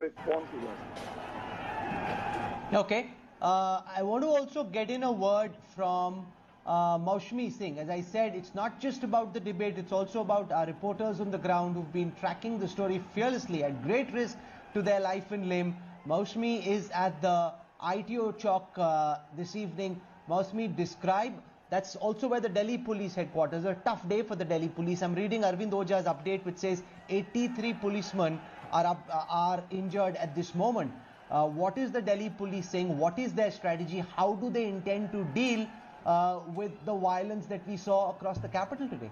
respond to that. Okay. I want to also get in a word from Maushmi Singh. As I said, it's not just about the debate, it's also about our reporters on the ground who've been tracking the story fearlessly at great risk to their life and limb. Maushmi is at the ITO Chowk this evening. Maushmi, describe, that's also where the Delhi police headquarters, a tough day for the Delhi police. I'm reading Arvind Oja's update which says 83 policemen are injured at this moment. What is the Delhi police saying? What is their strategy? How do they intend to deal with the violence that we saw across the capital today?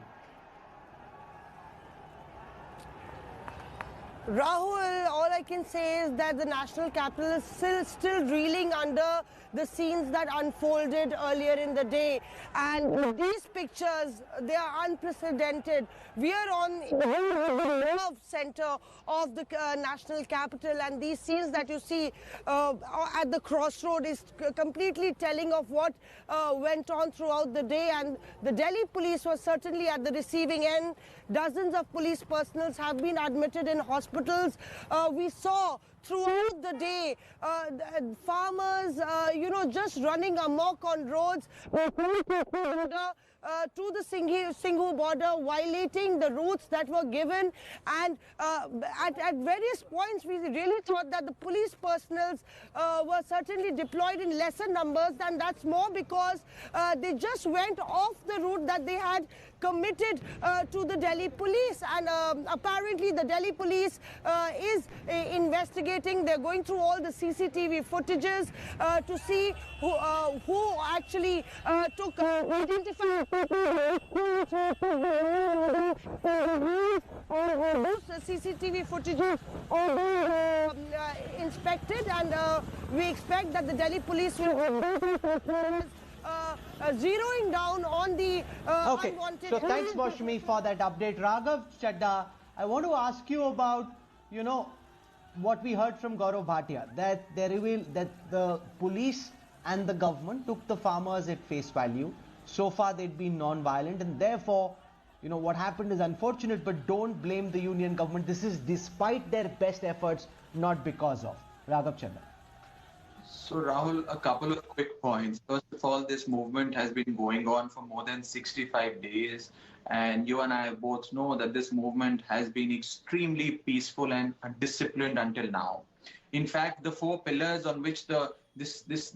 Rahul, all I can say is that the national capital is still reeling under the scenes that unfolded earlier in the day. And these pictures, they are unprecedented. We are on the nerve center of the national capital, and these scenes that you see at the crossroad is completely telling of what went on throughout the day. And the Delhi police was certainly at the receiving end. Dozens of police personnel have been admitted in hospitals. We saw throughout the day farmers, just running amok on roads to the Singhu border, violating the routes that were given. And at various points, we really thought that the police personnel were certainly deployed in lesser numbers, and that's more because they just went off the route that they had committed to the Delhi police. And apparently the Delhi police is investigating. They're going through all the CCTV footages to see who actually took identified CCTV footage inspected, and we expect that the Delhi police will zeroing down on the unwanted. So thanks, Maushmi, for that update. Raghav Chadha, I want to ask you about, what we heard from Gaurav Bhatia, that they revealed that the police and the government took the farmers at face value. So far they'd been non-violent, and therefore, what happened is unfortunate, but don't blame the union government. This is despite their best efforts, not because of. Raghav Chadha. So Rahul, a couple of quick points. First of all, this movement has been going on for more than 65 days. And you and I both know that this movement has been extremely peaceful and disciplined until now. In fact, the four pillars on which the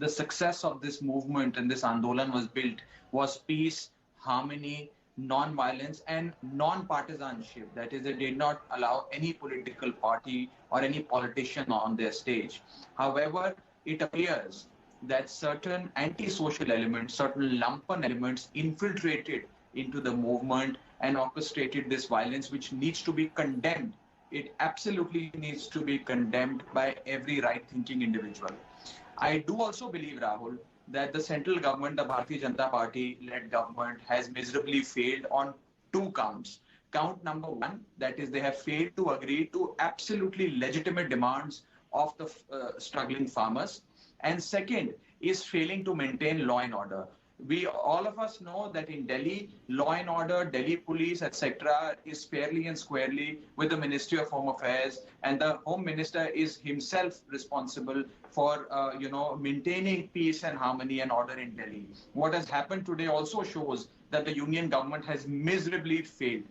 success of this movement and this Andolan was built was peace, harmony, non-violence, and non-partisanship. That is, they did not allow any political party or any politician on their stage. However, it appears that certain anti-social elements, certain lumpen elements infiltrated into the movement and orchestrated this violence, which needs to be condemned. It absolutely needs to be condemned by every right-thinking individual. I do also believe, Rahul, that the central government, the Bharatiya Janata Party-led government, has miserably failed on two counts. Count number one, that is, they have failed to agree to absolutely legitimate demands of the struggling farmers. And second is failing to maintain law and order. All of us know that in Delhi, law and order, Delhi police, etc., is fairly and squarely with the Ministry of Home Affairs, and the Home Minister is himself responsible for, maintaining peace and harmony and order in Delhi. What has happened today also shows that the union government has miserably failed.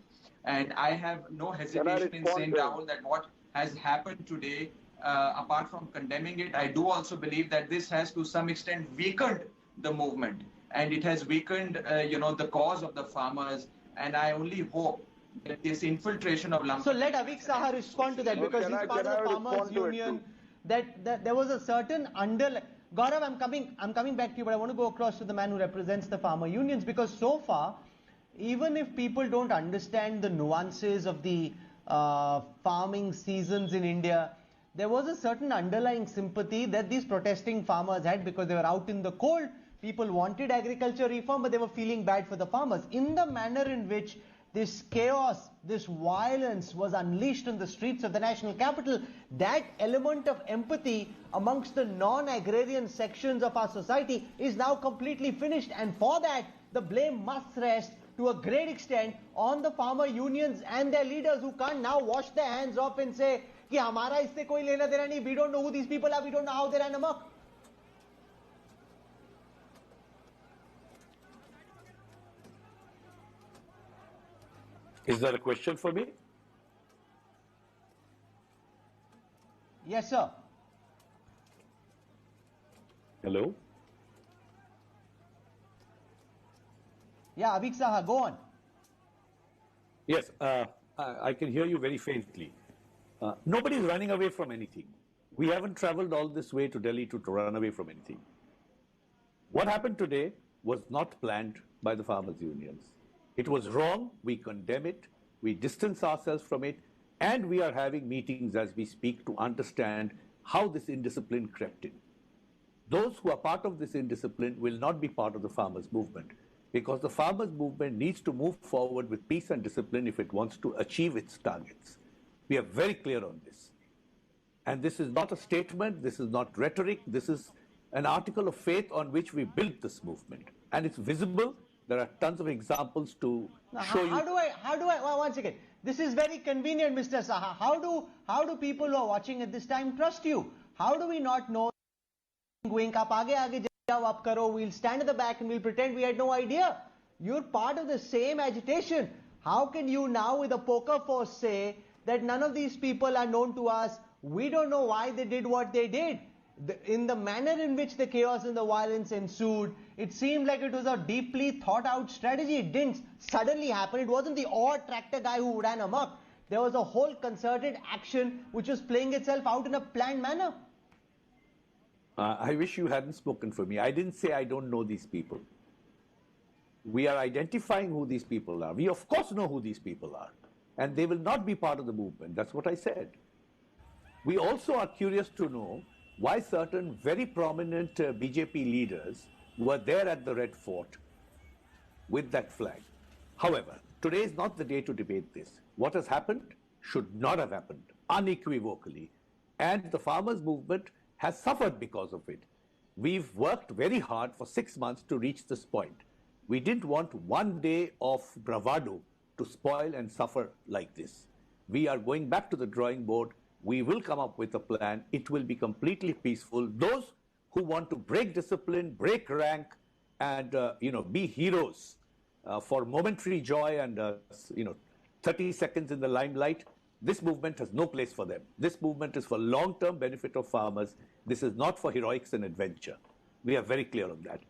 And I have no hesitation in saying, Rahul, that what has happened today, apart from condemning it, I do also believe that this has to some extent weakened the movement. And it has weakened, the cause of the farmers. And I only hope that this infiltration of lumpen... So let Avik Saha respond to that, because he's part of the farmers' union. That there was a certain Gaurav, I'm coming back to you, but I want to go across to the man who represents the farmer unions, because so far, even if people don't understand the nuances of the farming seasons in India, there was a certain underlying sympathy that these protesting farmers had, because they were out in the cold. People wanted agriculture reform, but they were feeling bad for the farmers. In the manner in which this chaos, this violence was unleashed on the streets of the national capital, that element of empathy amongst the non-agrarian sections of our society is now completely finished. And for that, the blame must rest to a great extent on the farmer unions and their leaders, who can't now wash their hands off and say, कि हमारा इससे कोई लेना देना नहीं, we don't know who these people are, we don't know how they ran amok. Is there a question for me? Yes, sir. Hello? Yeah, Avik Saha, go on. Yes, I can hear you very faintly. Nobody is running away from anything. We haven't traveled all this way to Delhi to run away from anything. What happened today was not planned by the farmers' unions. It was wrong. We condemn it. We distance ourselves from it. And we are having meetings as we speak to understand how this indiscipline crept in. Those who are part of this indiscipline will not be part of the farmers' movement, because the farmers' movement needs to move forward with peace and discipline if it wants to achieve its targets. We are very clear on this. And this is not a statement, this is not rhetoric, this is an article of faith on which we built this movement. And it's visible. There are tons of examples to show you. How do I, one second. This is very convenient, Mr. Saha. How do people who are watching at this time trust you? How do we not know? Going up, aage jao, up karo, we'll stand at the back and we'll pretend we had no idea. You're part of the same agitation. How can you now with a poker force say that none of these people are known to us? We don't know why they did what they did. In the manner in which the chaos and the violence ensued, it seemed like it was a deeply thought out strategy. It didn't suddenly happen. It wasn't the odd tractor guy who ran amok. There was a whole concerted action which was playing itself out in a planned manner. I wish you hadn't spoken for me. I didn't say I don't know these people. We are identifying who these people are. We of course know who these people are. And they will not be part of the movement. That's what I said. We also are curious to know why certain very prominent BJP leaders were there at the Red Fort with that flag. However, today is not the day to debate this. What has happened should not have happened, unequivocally. And the farmers' movement has suffered because of it. We've worked very hard for 6 months to reach this point. We didn't want one day of bravado to spoil and suffer like this. We are going back to the drawing board. We will come up with a plan. It will be completely peaceful. Those who want to break discipline, break rank, and be heroes for momentary joy and 30 seconds in the limelight, this movement has no place for them. This movement is for long-term benefit of farmers. This is not for heroics and adventure. We are very clear on that.